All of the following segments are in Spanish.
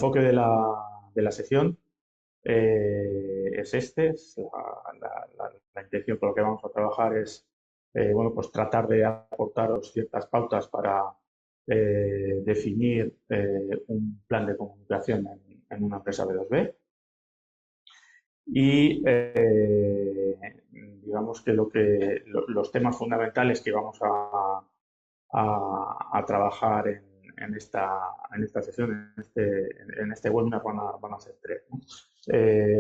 enfoque de la sesión es este. La intención con lo que vamos a trabajar es bueno, pues tratar de aportaros ciertas pautas para definir un plan de comunicación en una empresa B2B. Y digamos que los temas fundamentales que vamos a trabajar en esta sesión, en este webinar, van a ser tres, ¿no?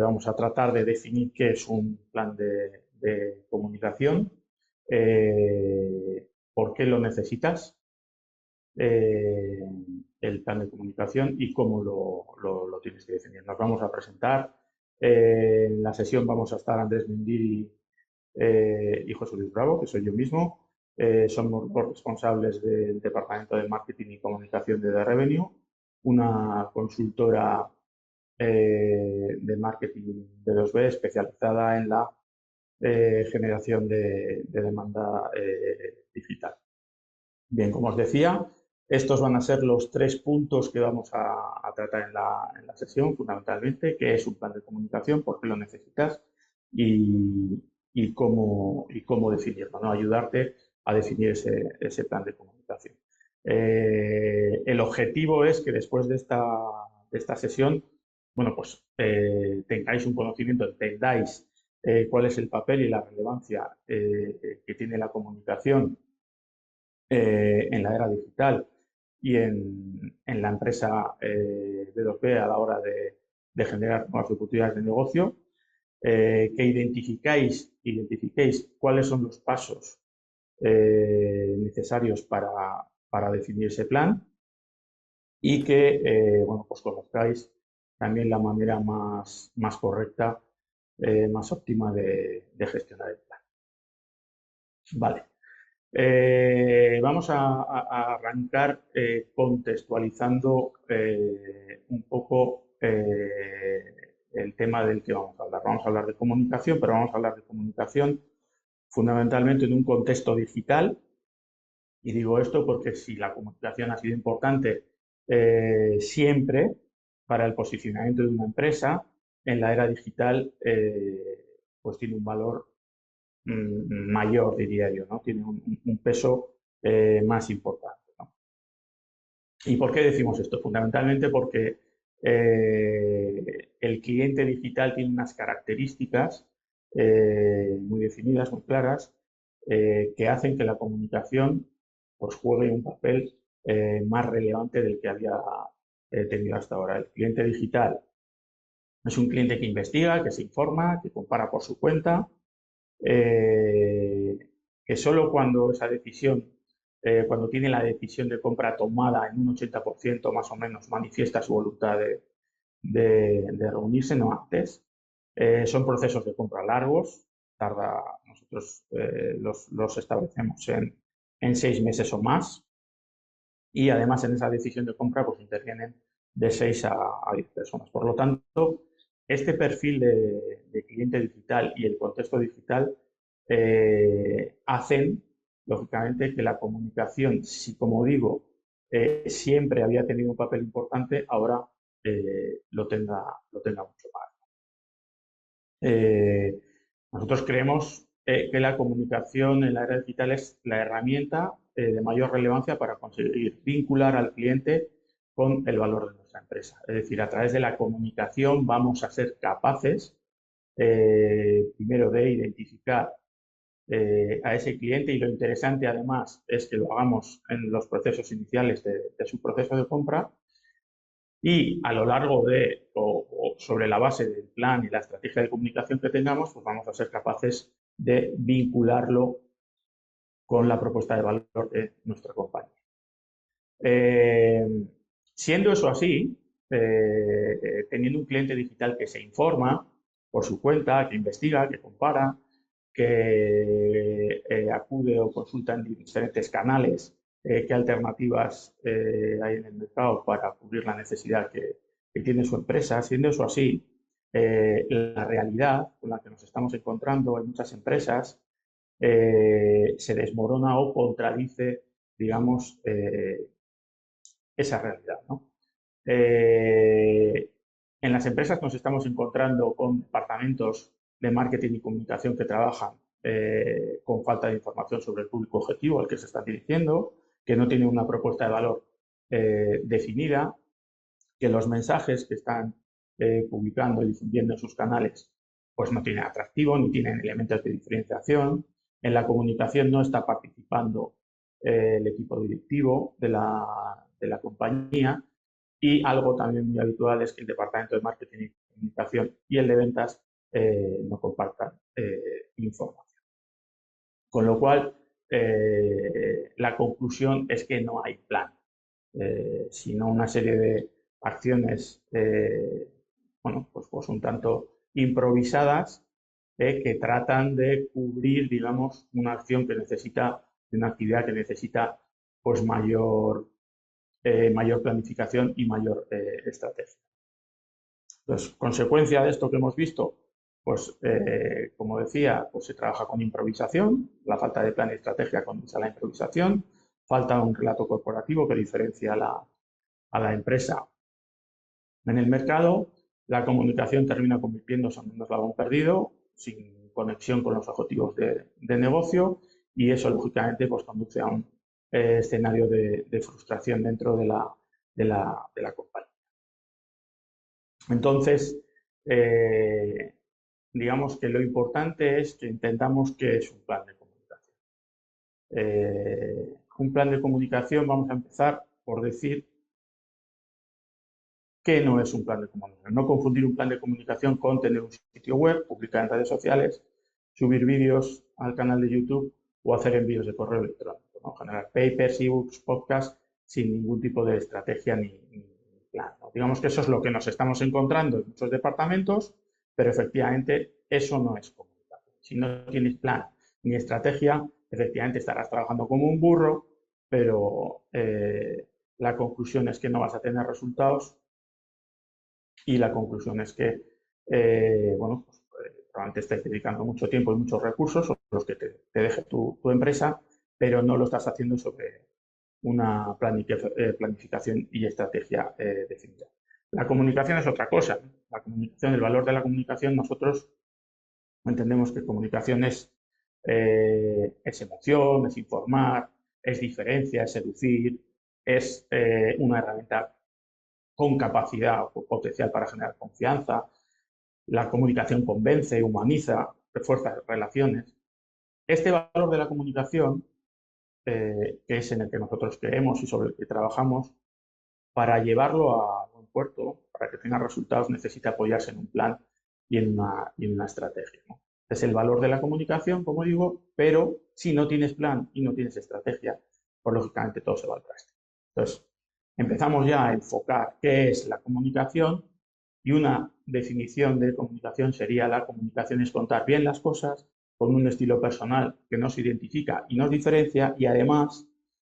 Vamos a tratar de definir qué es un plan de comunicación, por qué lo necesitas, el plan de comunicación y cómo lo tienes que definir. Nos vamos a presentar. En la sesión vamos a estar Andrés Mendiri y José Luis Bravo, que soy yo mismo. Somos los responsables del Departamento de Marketing y Comunicación de The Revenue, una consultora de marketing B2B especializada en la generación de demanda digital. Bien, como os decía, estos van a ser los tres puntos que vamos a tratar en la sesión, fundamentalmente: qué es un plan de comunicación, por qué lo necesitas y cómo definirlo, ¿no? Ayudarte a definir ese plan de comunicación. El objetivo es que después de esta sesión, bueno, pues tengáis un conocimiento, entendáis cuál es el papel y la relevancia que tiene la comunicación en la era digital y en la empresa B2B a la hora de generar nuevas oportunidades de negocio, que identifiquéis cuáles son los pasos necesarios para definir ese plan y que bueno, pues conozcáis también la manera más correcta, más óptima de gestionar el plan. Vale. Vamos a arrancar contextualizando un poco el tema del que vamos a hablar. Vamos a hablar de comunicación, pero vamos a hablar de comunicación fundamentalmente en un contexto digital. Y digo esto porque si la comunicación ha sido importante siempre para el posicionamiento de una empresa, en la era digital pues tiene un valor mayor, diría yo, ¿no? Tiene un peso más importante, ¿no? ¿Y por qué decimos esto? Fundamentalmente porque el cliente digital tiene unas características muy definidas, muy claras, que hacen que la comunicación pues, juegue un papel más relevante del que había tenido hasta ahora. El cliente digital es un cliente que investiga, que se informa, que compara por su cuenta, que solo cuando esa decisión, cuando tiene la decisión de compra tomada en un 80% más o menos, manifiesta su voluntad de reunirse, no antes. Son procesos de compra largos, nosotros los establecemos en 6 meses o más, y además en esa decisión de compra pues intervienen de 6 a 10 personas. Por lo tanto, este perfil de cliente digital y el contexto digital hacen, lógicamente, que la comunicación, si como digo, siempre había tenido un papel importante, ahora lo tenga mucho más. Nosotros creemos que la comunicación en la era digital es la herramienta de mayor relevancia para conseguir vincular al cliente con el valor de nuestra empresa. Es decir, a través de la comunicación vamos a ser capaces, primero, de identificar a ese cliente, y lo interesante además es que lo hagamos en los procesos iniciales de su proceso de compra, y a lo largo o sobre la base del plan y la estrategia de comunicación que tengamos, pues vamos a ser capaces de vincularlo con la propuesta de valor de nuestra compañía. Siendo eso así, teniendo un cliente digital que se informa por su cuenta, que investiga, que compara, que acude o consulta en diferentes canales qué alternativas hay en el mercado para cubrir la necesidad que tiene su empresa. Siendo eso así, la realidad con la que nos estamos encontrando en muchas empresas se desmorona o contradice, digamos, esa realidad, ¿no? En las empresas nos estamos encontrando con departamentos de marketing y comunicación que trabajan con falta de información sobre el público objetivo al que se están dirigiendo, que no tienen una propuesta de valor definida, que los mensajes que están publicando y difundiendo en sus canales pues no tienen atractivo ni tienen elementos de diferenciación. En la comunicación no está participando el equipo directivo de la compañía, y algo también muy habitual es que el departamento de marketing y comunicación y el de ventas no compartan información. Con lo cual, la conclusión es que no hay plan, sino una serie de acciones, bueno, pues un tanto improvisadas, que tratan de cubrir, digamos, una acción que necesita, una actividad que necesita, pues mayor planificación y mayor estrategia. Entonces, consecuencia de esto que hemos visto, pues como decía, pues se trabaja con improvisación, la falta de plan y estrategia conduce a la improvisación, falta un relato corporativo que diferencia a la empresa en el mercado, la comunicación termina convirtiéndose en un eslabón perdido, sin conexión con los objetivos de negocio, y eso lógicamente pues conduce a un escenario de frustración dentro de la compañía. Entonces, digamos que lo importante es que intentamos que es un plan de comunicación. Un plan de comunicación, vamos a empezar por decir que no es un plan de comunicación. No confundir un plan de comunicación con tener un sitio web, publicar en redes sociales, subir vídeos al canal de YouTube o hacer envíos de correo electrónico, ¿no? Generar papers, ebooks, podcasts sin ningún tipo de estrategia ni plan, ¿no? Digamos que eso es lo que nos estamos encontrando en muchos departamentos, pero efectivamente eso no es comunicación. Si no tienes plan ni estrategia, efectivamente estarás trabajando como un burro, pero la conclusión es que no vas a tener resultados, y la conclusión es que, bueno, pues, probablemente estés dedicando mucho tiempo y muchos recursos, o los que te deje tu empresa, pero no lo estás haciendo sobre una planificación y estrategia definida. La comunicación es otra cosa. La comunicación, el valor de la comunicación, nosotros entendemos que comunicación es emoción, es informar, es diferencia, es seducir, es una herramienta con capacidad o potencial para generar confianza. La comunicación convence, humaniza, refuerza relaciones. Este valor de la comunicación, que es en el que nosotros creemos y sobre el que trabajamos, para llevarlo a buen puerto, para que tenga resultados, necesita apoyarse en un plan y en una estrategia, ¿no? Es el valor de la comunicación, como digo, pero si no tienes plan y no tienes estrategia, pues lógicamente todo se va al traste. Entonces, empezamos ya a enfocar qué es la comunicación, y una definición de comunicación sería: la comunicación es contar bien las cosas con un estilo personal que nos identifica y nos diferencia, y además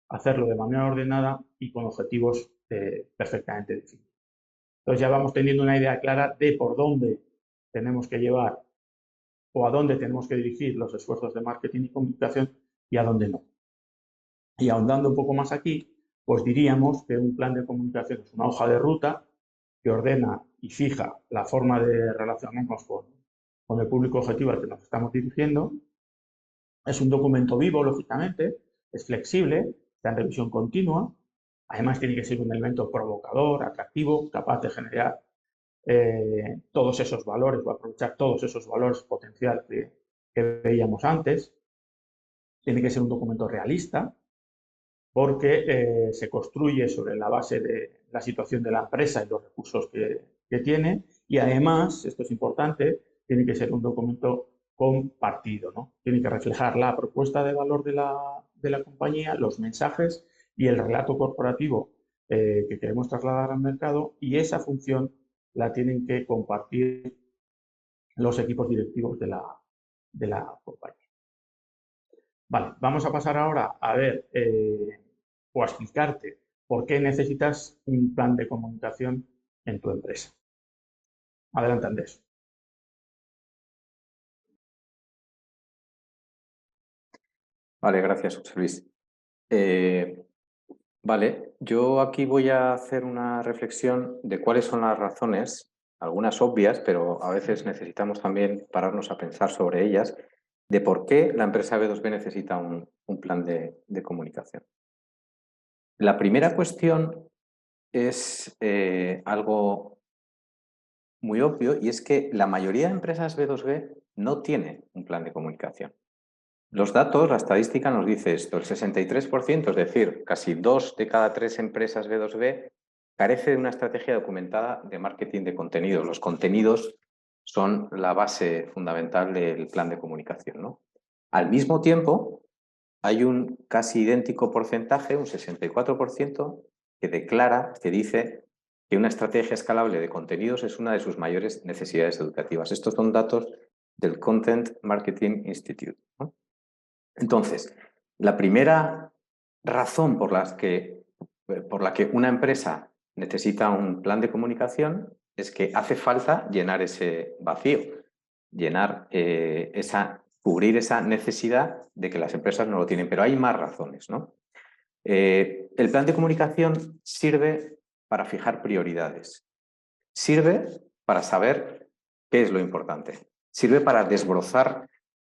hacerlo de manera ordenada y con objetivos perfectamente definidos. Entonces ya vamos teniendo una idea clara de por dónde tenemos que llevar o a dónde tenemos que dirigir los esfuerzos de marketing y comunicación y a dónde no. Y ahondando un poco más aquí, pues diríamos que un plan de comunicación es una hoja de ruta que ordena y fija la forma de relacionarnos con el público objetivo al que nos estamos dirigiendo. Es un documento vivo, lógicamente, es flexible, está en revisión continua. Además, tiene que ser un elemento provocador, atractivo, capaz de generar todos esos valores o aprovechar todos esos valores potenciales que veíamos antes. Tiene que ser un documento realista, porque se construye sobre la base de la situación de la empresa y los recursos que tiene, y además, esto es importante, tiene que ser un documento compartido, ¿no? Tiene que reflejar la propuesta de valor de la compañía, los mensajes y el relato corporativo que queremos trasladar al mercado, y esa función la tienen que compartir los equipos directivos de la compañía. Vale, vamos a pasar ahora a ver o a explicarte por qué necesitas un plan de comunicación en tu empresa. Adelante, Andrés. Vale, gracias, José Luis. Eh, Vale, yo aquí voy a hacer una reflexión de cuáles son las razones, algunas obvias, pero a veces necesitamos también pararnos a pensar sobre ellas, de por qué la empresa B2B necesita un plan de comunicación. La primera cuestión es algo muy obvio y es que la mayoría de empresas B2B no tiene un plan de comunicación. Los datos, la estadística nos dice esto, el 63%, es decir, casi 2 de cada 3 empresas B2B, carece de una estrategia documentada de marketing de contenidos. Los contenidos son la base fundamental del plan de comunicación, ¿no? Al mismo tiempo, hay un casi idéntico porcentaje, un 64%, que declara, que dice que una estrategia escalable de contenidos es una de sus mayores necesidades educativas. Estos son datos del Content Marketing Institute, ¿no? Entonces, la primera razón por la que una empresa necesita un plan de comunicación es que hace falta llenar ese vacío, cubrir esa necesidad de que las empresas no lo tienen. Pero hay más razones, ¿no? El plan de comunicación sirve para fijar prioridades, sirve para saber qué es lo importante, sirve para desbrozar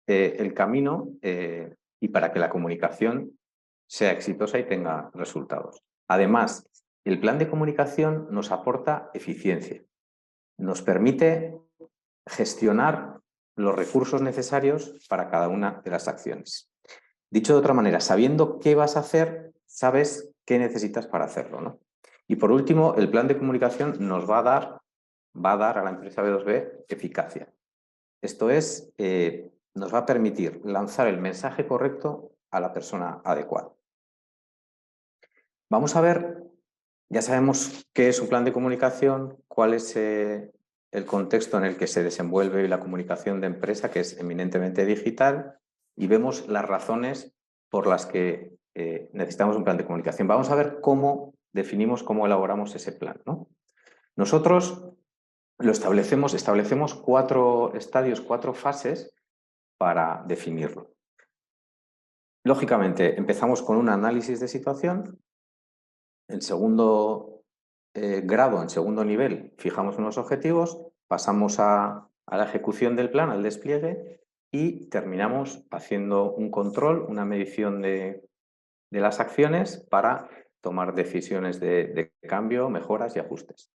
el camino y para que la comunicación sea exitosa y tenga resultados. Además, el plan de comunicación nos aporta eficiencia, nos permite gestionar los recursos necesarios para cada una de las acciones. Dicho de otra manera, sabiendo qué vas a hacer, sabes qué necesitas para hacerlo, ¿no? Y por último, el plan de comunicación nos va a dar a la empresa B2B eficacia. Esto es, nos va a permitir lanzar el mensaje correcto a la persona adecuada. Vamos a ver, ya sabemos qué es un plan de comunicación, cuál es el contexto en el que se desenvuelve la comunicación de empresa, que es eminentemente digital, y vemos las razones por las que necesitamos un plan de comunicación. Vamos a ver cómo definimos, cómo elaboramos ese plan, ¿no? Nosotros establecemos 4 estadios, 4 fases para definirlo. Lógicamente, empezamos con un análisis de situación. En segundo grado, en segundo nivel, fijamos unos objetivos, pasamos a la ejecución del plan, al despliegue, y terminamos haciendo un control, una medición de las acciones para tomar decisiones de cambio, mejoras y ajustes.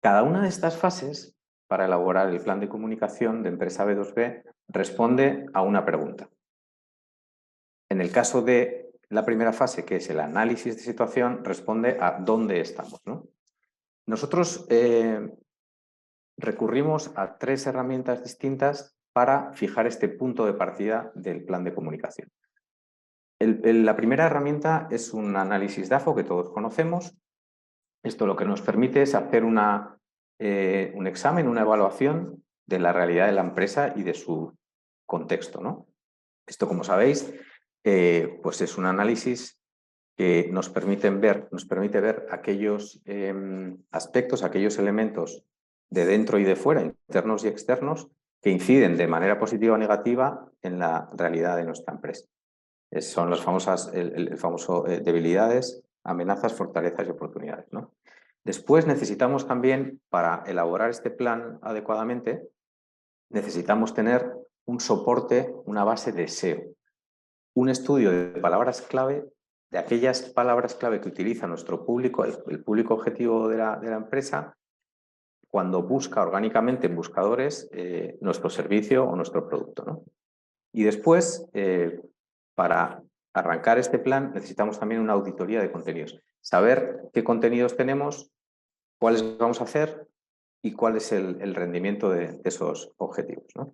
Cada una de estas fases, para elaborar el plan de comunicación de empresa B2B, responde a una pregunta. En el caso de la primera fase, que es el análisis de situación, responde a dónde estamos, ¿no? Nosotros recurrimos a 3 herramientas distintas para fijar este punto de partida del plan de comunicación. La primera herramienta es un análisis DAFO que todos conocemos. Esto lo que nos permite es hacer un examen, una evaluación de la realidad de la empresa y de su contexto, ¿no? Esto, como sabéis, pues es un análisis que nos permite ver aquellos aspectos, aquellos elementos de dentro y de fuera, internos y externos, que inciden de manera positiva o negativa en la realidad de nuestra empresa. Son las famosas, el famoso debilidades, amenazas, fortalezas y oportunidades, ¿no? Después necesitamos también, para elaborar este plan adecuadamente, necesitamos tener un soporte, una base de SEO, un estudio de palabras clave, de aquellas palabras clave que utiliza nuestro público, el público objetivo de la empresa, cuando busca orgánicamente en buscadores nuestro servicio o nuestro producto, ¿no? Y después, para arrancar este plan, necesitamos también una auditoría de contenidos. Saber qué contenidos tenemos, cuáles vamos a hacer y cuál es el rendimiento de esos objetivos, ¿no?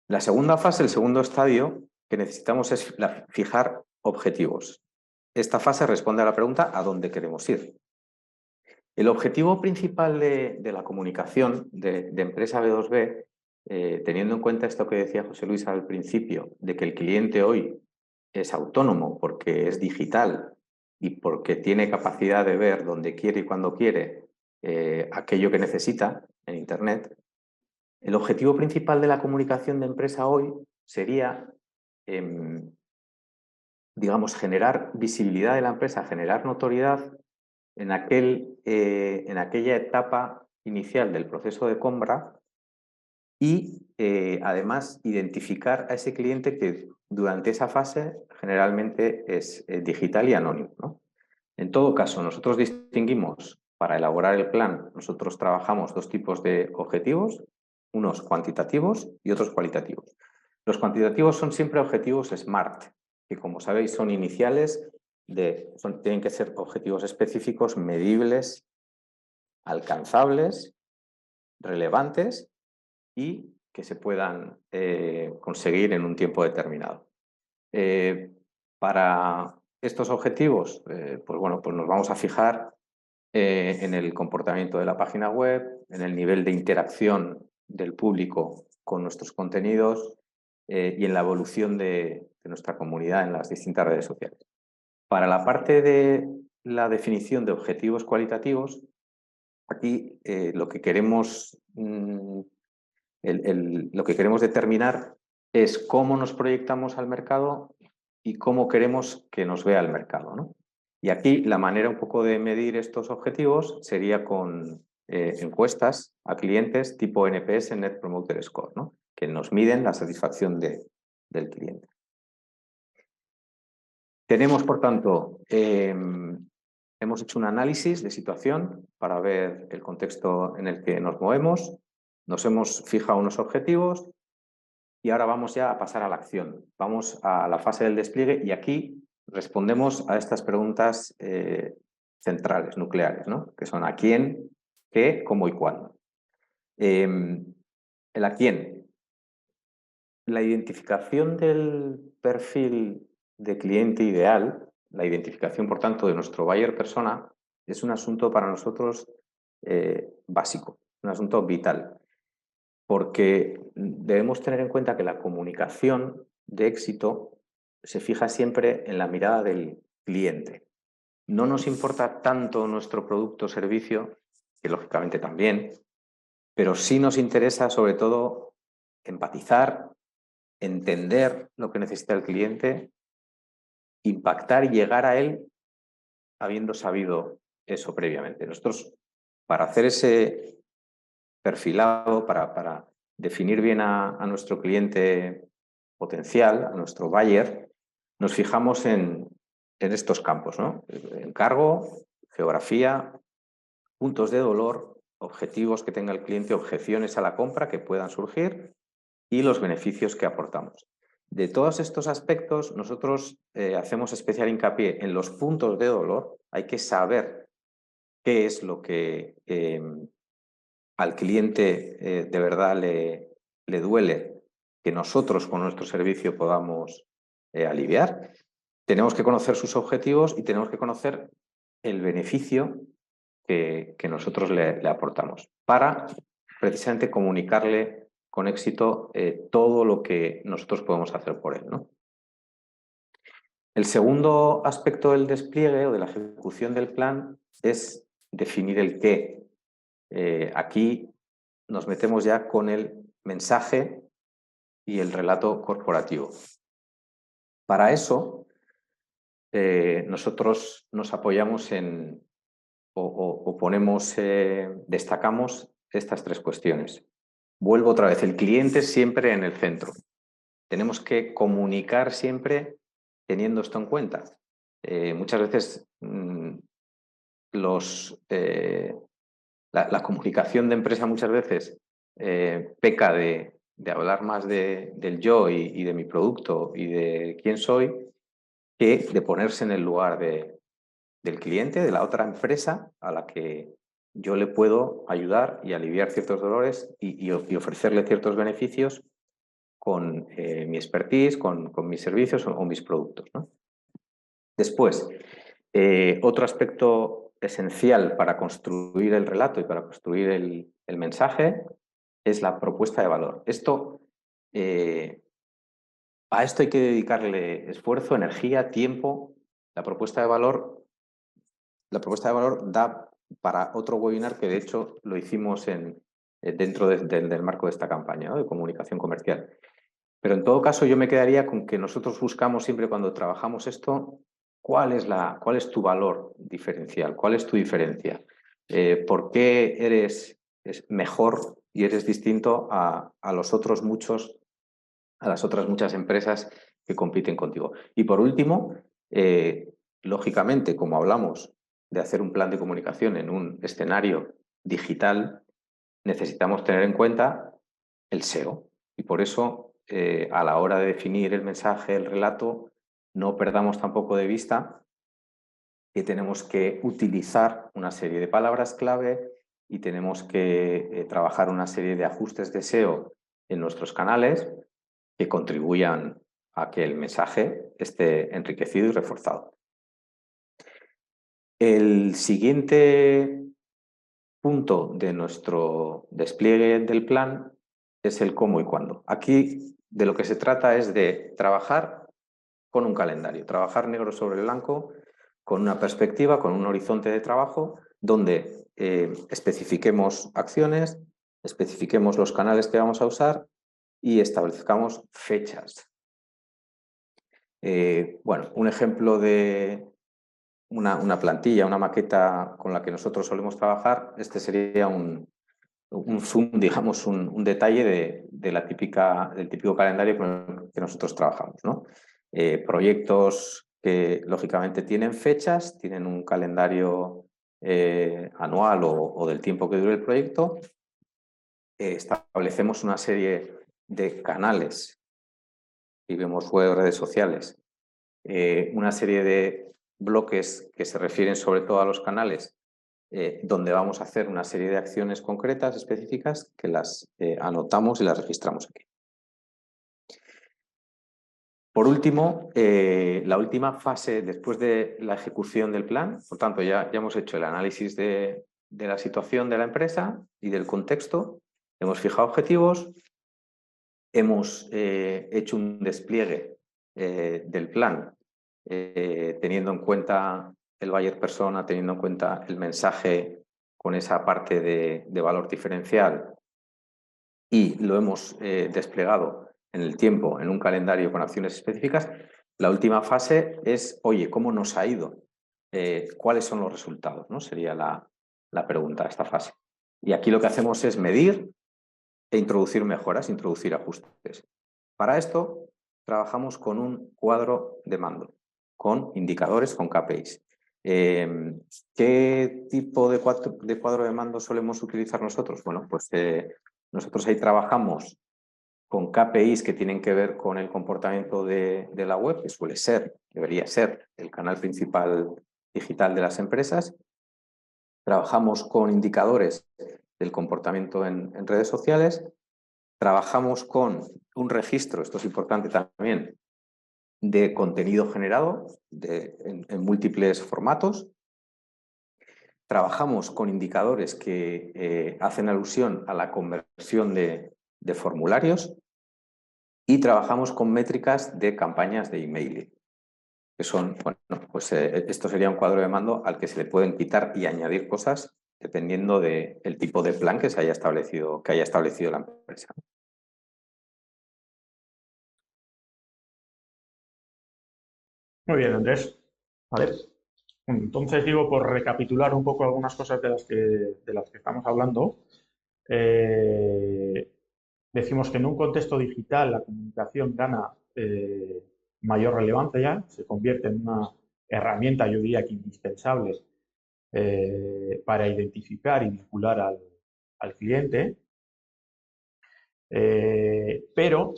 La segunda fase, el segundo estadio que necesitamos es fijar objetivos. Esta fase responde a la pregunta ¿a dónde queremos ir? El objetivo principal de la comunicación de empresa B2B, teniendo en cuenta esto que decía José Luis al principio, de que el cliente hoy es autónomo porque es digital y porque tiene capacidad de ver donde quiere y cuando quiere aquello que necesita en Internet, el objetivo principal de la comunicación de empresa hoy sería digamos, generar visibilidad de la empresa, generar notoriedad en aquella etapa inicial del proceso de compra y además identificar a ese cliente que durante esa fase generalmente es digital y anónimo, ¿no? En todo caso, nosotros distinguimos, para elaborar el plan, nosotros trabajamos dos tipos de objetivos, unos cuantitativos y otros cualitativos. Los cuantitativos son siempre objetivos SMART, que como sabéis son iniciales, tienen que ser objetivos específicos, medibles, alcanzables, relevantes y que se puedan conseguir en un tiempo determinado. Para estos objetivos, pues bueno, pues nos vamos a fijar en el comportamiento de la página web, en el nivel de interacción del público con nuestros contenidos y en la evolución de nuestra comunidad en las distintas redes sociales. Para la parte de la definición de objetivos cualitativos, aquí lo que queremos lo que queremos determinar es cómo nos proyectamos al mercado y cómo queremos que nos vea el mercado, ¿no? Y aquí la manera un poco de medir estos objetivos sería con encuestas a clientes tipo NPS, Net Promoter Score, ¿no? Que nos miden la satisfacción del cliente. Tenemos, por tanto, hemos hecho un análisis de situación para ver el contexto en el que nos movemos, nos hemos fijado unos objetivos y ahora vamos ya a pasar a la acción. Vamos a la fase del despliegue y aquí respondemos a estas preguntas centrales, nucleares, ¿no? Que son a quién, qué, cómo y cuándo. El a quién. La identificación del perfil de cliente ideal, la identificación, por tanto, de nuestro buyer persona, es un asunto para nosotros básico, un asunto vital, porque debemos tener en cuenta que la comunicación de éxito se fija siempre en la mirada del cliente. No nos importa tanto nuestro producto o servicio, que lógicamente también, pero sí nos interesa sobre todo empatizar, entender lo que necesita el cliente, impactar y llegar a él habiendo sabido eso previamente. Nosotros, para hacer ese perfilado, para definir bien a nuestro cliente potencial, a nuestro buyer, nos fijamos en estos campos, ¿no? Encargo, geografía, puntos de dolor, objetivos que tenga el cliente, objeciones a la compra que puedan surgir y los beneficios que aportamos. De todos estos aspectos, nosotros hacemos especial hincapié en los puntos de dolor. Hay que saber qué es lo que al cliente de verdad le duele que nosotros con nuestro servicio podamos aliviar. Tenemos que conocer sus objetivos y tenemos que conocer el beneficio que nosotros le aportamos para precisamente comunicarle con éxito todo lo que nosotros podemos hacer por él, ¿no? El segundo aspecto del despliegue o de la ejecución del plan es definir el qué. Aquí nos metemos ya con el mensaje y el relato corporativo. Para eso, nosotros nos apoyamos en o ponemos, destacamos estas tres cuestiones. Vuelvo otra vez, el cliente siempre en el centro. Tenemos que comunicar siempre teniendo esto en cuenta. Muchas veces la comunicación de empresa muchas veces peca de hablar más del yo y de mi producto y de quién soy que de ponerse en el lugar del cliente, de la otra empresa a la que yo le puedo ayudar y aliviar ciertos dolores y ofrecerle ciertos beneficios con mi expertise, con mis servicios o mis productos, ¿no? Después, otro aspecto esencial para construir el relato y para construir el mensaje es la propuesta de valor. A esto hay que dedicarle esfuerzo, energía, tiempo. La propuesta de valor da para otro webinar que de hecho lo hicimos dentro del marco de esta campaña, ¿no?, de comunicación comercial. Pero en todo caso yo me quedaría con que nosotros buscamos siempre cuando trabajamos esto, cuál es tu valor diferencial, cuál es tu diferencia, por qué eres mejor y eres distinto a los otros muchos, a las otras muchas empresas que compiten contigo. Y por último, lógicamente, como hablamos de hacer un plan de comunicación en un escenario digital, necesitamos tener en cuenta el SEO. Y por eso, a la hora de definir el mensaje, el relato, no perdamos tampoco de vista que tenemos que utilizar una serie de palabras clave y tenemos que trabajar una serie de ajustes de SEO en nuestros canales que contribuyan a que el mensaje esté enriquecido y reforzado. El siguiente punto de nuestro despliegue del plan es el cómo y cuándo. Aquí de lo que se trata es de trabajar con un calendario, trabajar negro sobre blanco, con una perspectiva, con un horizonte de trabajo, donde especifiquemos acciones, especifiquemos los canales que vamos a usar y establezcamos fechas. Bueno, un ejemplo de una plantilla, una maqueta con la que nosotros solemos trabajar, este sería un zoom, digamos, un detalle del típico calendario con el que nosotros trabajamos, ¿no? Proyectos que lógicamente tienen fechas, tienen un calendario anual o del tiempo que dure el proyecto. Establecemos una serie de canales, y vemos web, redes sociales, una serie de bloques que se refieren sobre todo a los canales, donde vamos a hacer una serie de acciones concretas, específicas, que las anotamos y las registramos aquí. Por último, la última fase después de la ejecución del plan, por tanto ya hemos hecho el análisis de la situación de la empresa y del contexto, hemos fijado objetivos, hemos hecho un despliegue del plan teniendo en cuenta el buyer persona, teniendo en cuenta el mensaje con esa parte de valor diferencial y lo hemos desplegado en el tiempo, en un calendario con acciones específicas. La última fase es, oye, ¿cómo nos ha ido? ¿Cuáles son los resultados? ¿No? Sería la pregunta de esta fase. Y aquí lo que hacemos es medir e introducir mejoras, introducir ajustes. Para esto, trabajamos con un cuadro de mando, con indicadores, con KPIs. ¿Qué tipo de cuadro de mando solemos utilizar nosotros? Bueno, pues nosotros ahí trabajamos con KPIs que tienen que ver con el comportamiento de la web, que suele ser, debería ser, el canal principal digital de las empresas. Trabajamos con indicadores del comportamiento en redes sociales. Trabajamos con un registro, esto es importante también, de contenido generado en múltiples formatos. Trabajamos con indicadores que hacen alusión a la conversión de formularios y trabajamos con métricas de campañas de email, que son, bueno, pues esto sería un cuadro de mando al que se le pueden quitar y añadir cosas dependiendo del tipo de plan que haya establecido la empresa. Muy bien, Andrés. Vale. Entonces, digo, por recapitular un poco algunas cosas de las que estamos hablando, eh, decimos que en un contexto digital la comunicación gana mayor relevancia, se convierte en una herramienta, yo diría que indispensable, para identificar y vincular al cliente, pero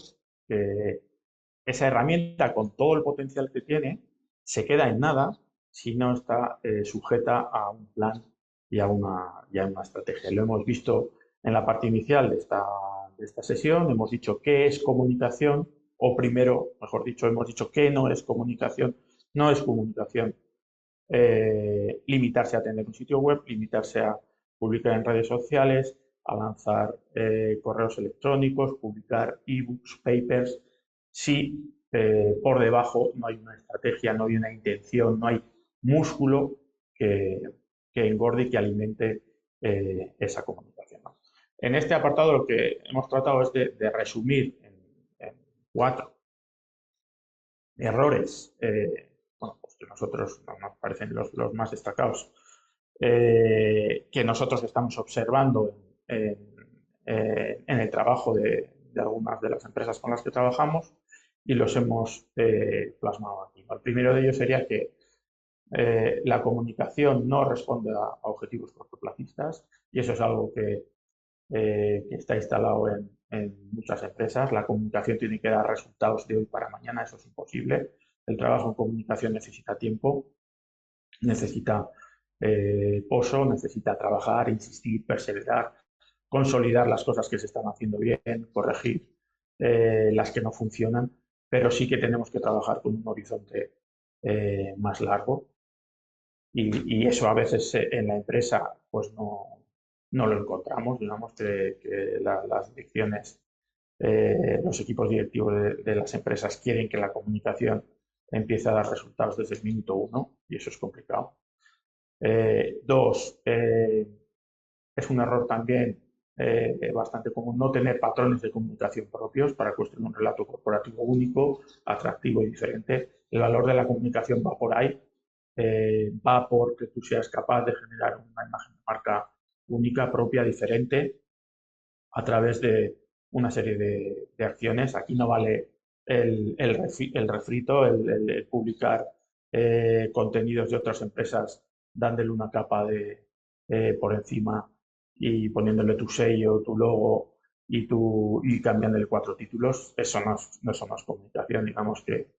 esa herramienta, con todo el potencial que tiene, se queda en nada si no está sujeta a un plan y a una estrategia. Lo hemos visto en la parte inicial de esta sesión, hemos dicho qué es comunicación, o primero, mejor dicho, hemos dicho qué no es comunicación. No es comunicación limitarse a tener un sitio web, limitarse a publicar en redes sociales, a lanzar correos electrónicos, publicar ebooks, papers, si por debajo no hay una estrategia, no hay una intención, no hay músculo que engorde y que alimente esa comunicación, ¿no? En este apartado lo que hemos tratado es de resumir en 4. Errores, bueno, pues que nosotros nos parecen los más destacados, que nosotros estamos observando en el trabajo de algunas de las empresas con las que trabajamos y los hemos plasmado aquí. El primero de ellos sería que la comunicación no responde a objetivos cortoplacistas y eso es algo que está instalado en muchas empresas. La comunicación tiene que dar resultados de hoy para mañana, eso es imposible. El trabajo en comunicación necesita tiempo, necesita pozo, necesita trabajar, insistir, perseverar, consolidar las cosas que se están haciendo bien, corregir las que no funcionan, pero sí que tenemos que trabajar con un horizonte más largo y eso a veces en la empresa pues no lo encontramos. Digamos que las direcciones, los equipos directivos de las empresas quieren que la comunicación empiece a dar resultados desde el minuto 1 y eso es complicado. 2, es un error también bastante común no tener patrones de comunicación propios para construir un relato corporativo único, atractivo y diferente. El valor de la comunicación va por ahí, va por que tú seas capaz de generar una imagen de marca única, propia, diferente, a través de una serie de acciones. Aquí no vale el refrito, el publicar contenidos de otras empresas dándole una capa por encima y poniéndole tu sello, tu logo y cambiándole 4 títulos. Eso no es comunicación. Digamos que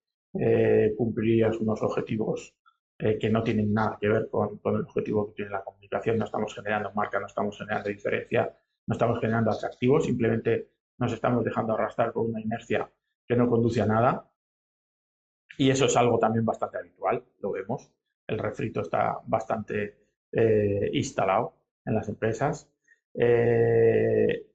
cumplirías unos objetivos que no tienen nada que ver con el objetivo que tiene la comunicación. No estamos generando marca, no estamos generando diferencia, no estamos generando atractivos, simplemente nos estamos dejando arrastrar por una inercia que no conduce a nada. Y eso es algo también bastante habitual, lo vemos. El refrito está bastante instalado en las empresas. El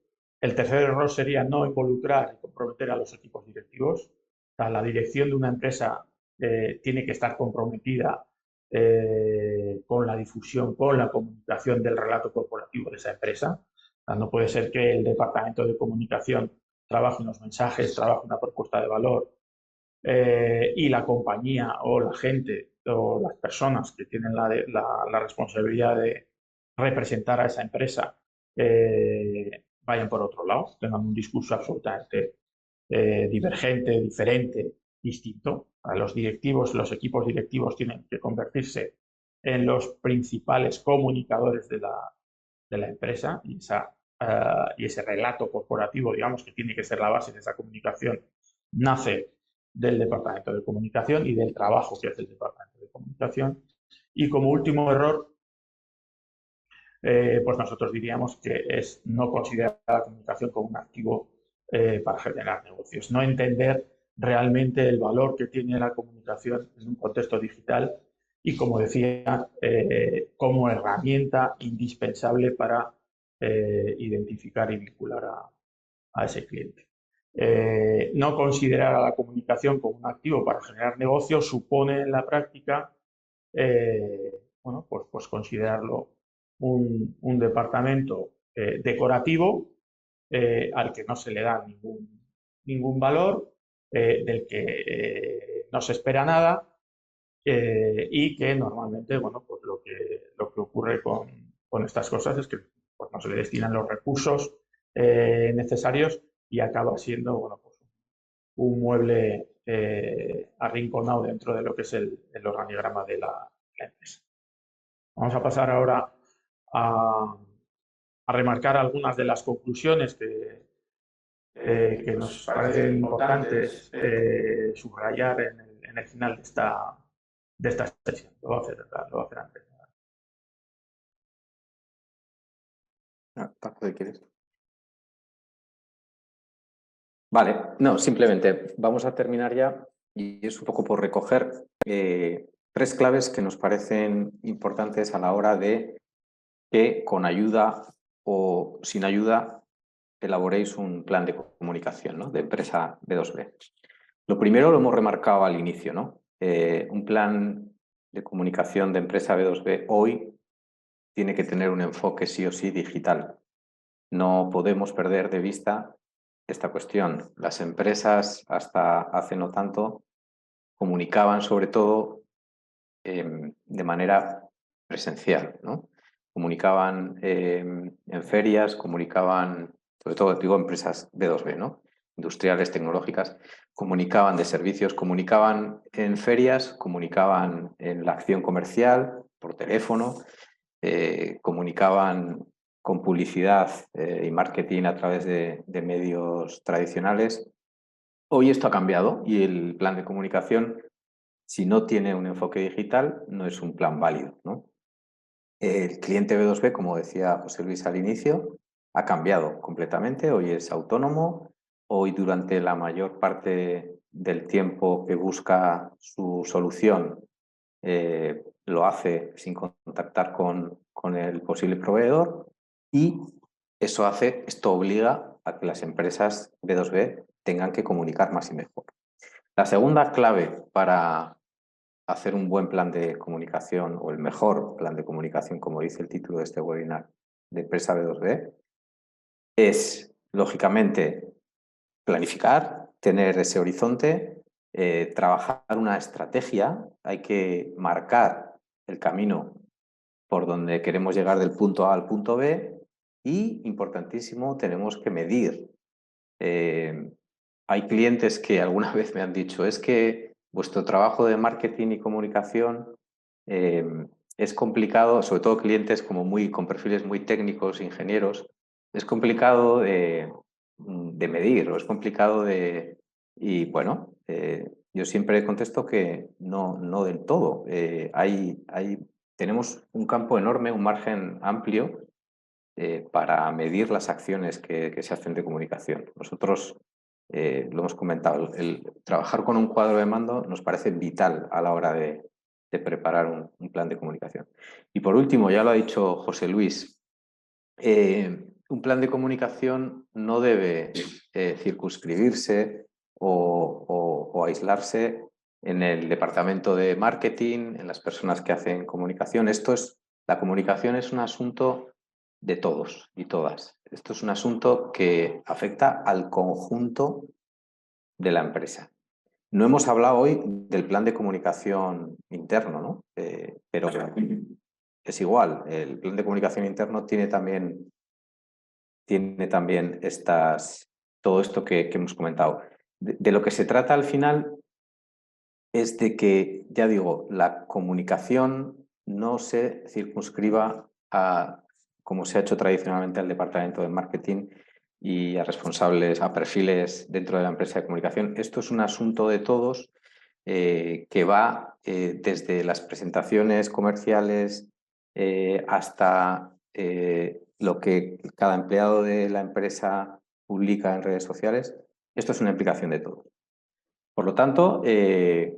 tercer error sería no involucrar y comprometer a los equipos directivos. O sea, la dirección de una empresa tiene que estar comprometida con la difusión, con la comunicación del relato corporativo de esa empresa. O sea, no puede ser que el departamento de comunicación trabaje unos mensajes, trabaje una propuesta de valor y la compañía o la gente o las personas que tienen la responsabilidad de representar a esa empresa vayan por otro lado, tengan un discurso absolutamente divergente, diferente, distinto. A los directivos, los equipos directivos tienen que convertirse en los principales comunicadores de la empresa y ese relato corporativo, digamos, que tiene que ser la base de esa comunicación, nace del Departamento de Comunicación y del trabajo que hace el Departamento de Comunicación. Y como último error, pues nosotros diríamos que es no considerar la comunicación como un activo para generar negocios, no entender realmente el valor que tiene la comunicación en un contexto digital y, como decía, como herramienta indispensable para identificar y vincular a ese cliente. No considerar a la comunicación como un activo para generar negocios supone en la práctica bueno, pues considerarlo un departamento decorativo al que no se le da ningún valor, del que no se espera nada y que normalmente, bueno, pues lo que ocurre con estas cosas es que pues, no se le destinan los recursos necesarios y acaba siendo, bueno, pues un mueble arrinconado dentro de lo que es el organigrama de la empresa. Vamos a pasar ahora a remarcar algunas de las conclusiones que nos parecen importantes subrayar en el final de esta sesión. Lo voy a hacer antes. ¿Quieres? Vale, no, simplemente vamos a terminar ya y es un poco por recoger 3 claves que nos parecen importantes a la hora de que con ayuda o sin ayuda elaboréis un plan de comunicación, ¿no? De empresa B2B. Lo primero lo hemos remarcado al inicio, ¿no? Un plan de comunicación de empresa B2B hoy tiene que tener un enfoque sí o sí digital. No podemos perder de vista esta cuestión. Las empresas hasta hace no tanto comunicaban sobre todo de manera presencial, ¿no? Comunicaban en ferias, comunicaban, sobre todo digo empresas B2B, ¿no? Industriales, tecnológicas, comunicaban de servicios, comunicaban en ferias, comunicaban en la acción comercial, por teléfono, comunicaban con publicidad y marketing a través de medios tradicionales. Hoy esto ha cambiado y el plan de comunicación, si no tiene un enfoque digital, no es un plan válido, ¿no? El cliente B2B, como decía José Luis al inicio, ha cambiado completamente. Hoy es autónomo. Hoy, durante la mayor parte del tiempo que busca su solución, lo hace sin contactar con el posible proveedor, y esto obliga a que las empresas B2B tengan que comunicar más y mejor. La segunda clave para hacer un buen plan de comunicación, o el mejor plan de comunicación, como dice el título de este webinar, de empresa B2B, es, lógicamente, planificar, tener ese horizonte, trabajar una estrategia. Hay que marcar el camino por donde queremos llegar del punto A al punto B y, importantísimo, tenemos que medir. Hay clientes que alguna vez me han dicho, es que vuestro trabajo de marketing y comunicación es complicado, sobre todo clientes como con perfiles muy técnicos, ingenieros, es complicado de medir, o es complicado de... Y bueno, yo siempre contesto que no del todo. Tenemos un campo enorme, un margen amplio para medir las acciones que se hacen de comunicación. Nosotros, lo hemos comentado, el trabajar con un cuadro de mando nos parece vital a la hora de preparar un plan de comunicación. Y por último, ya lo ha dicho José Luis, un plan de comunicación no debe circunscribirse o aislarse en el departamento de marketing, en las personas que hacen comunicación. La comunicación es un asunto de todos y todas. Esto es un asunto que afecta al conjunto de la empresa. No hemos hablado hoy del plan de comunicación interno, ¿no? Pero es igual, el plan de comunicación interno tiene también todo esto que hemos comentado. De lo que se trata al final es de que, ya digo, la comunicación no se circunscriba a, como se ha hecho tradicionalmente, al departamento de marketing y a responsables, a perfiles dentro de la empresa de comunicación. Esto es un asunto de todos que va desde las presentaciones comerciales hasta lo que cada empleado de la empresa publica en redes sociales. Esto es una implicación de todos. Por lo tanto,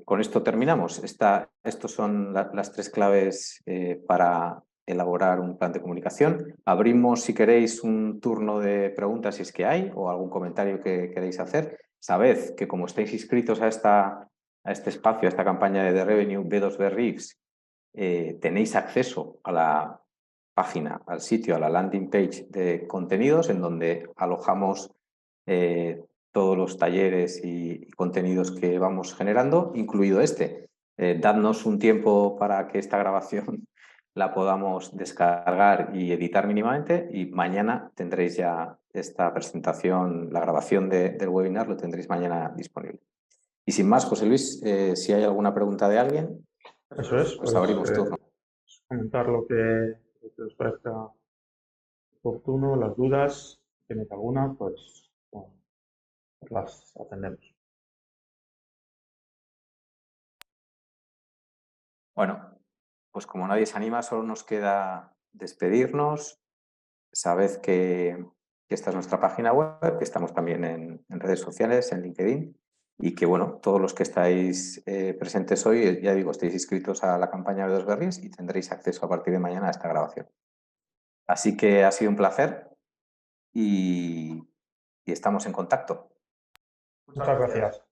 con esto terminamos. Estos son las tres claves para elaborar un plan de comunicación. Abrimos, si queréis, un turno de preguntas, si es que hay, o algún comentario que queréis hacer. Sabed que, como estáis inscritos a este espacio, a esta campaña de The Revenue B2B Riffs, tenéis acceso a la página, al sitio, a la landing page de contenidos, en donde alojamos todos los talleres y contenidos que vamos generando, incluido este. Dadnos un tiempo para que esta grabación la podamos descargar y editar mínimamente, y mañana tendréis ya esta presentación, la grabación del webinar lo tendréis mañana disponible. Y sin más, José Luis, si hay alguna pregunta de alguien, Eso es, pues abrimos turno. comentar lo que os parezca oportuno, las dudas, si tenéis alguna, pues bueno, las atendemos. Bueno, pues como nadie se anima, solo nos queda despedirnos. Sabed que esta es nuestra página web, que estamos también en redes sociales, en LinkedIn, y que, bueno, todos los que estáis presentes hoy, ya digo, estáis inscritos a la campaña de B2B Riffs y tendréis acceso a partir de mañana a esta grabación. Así que ha sido un placer y estamos en contacto. Muchas gracias.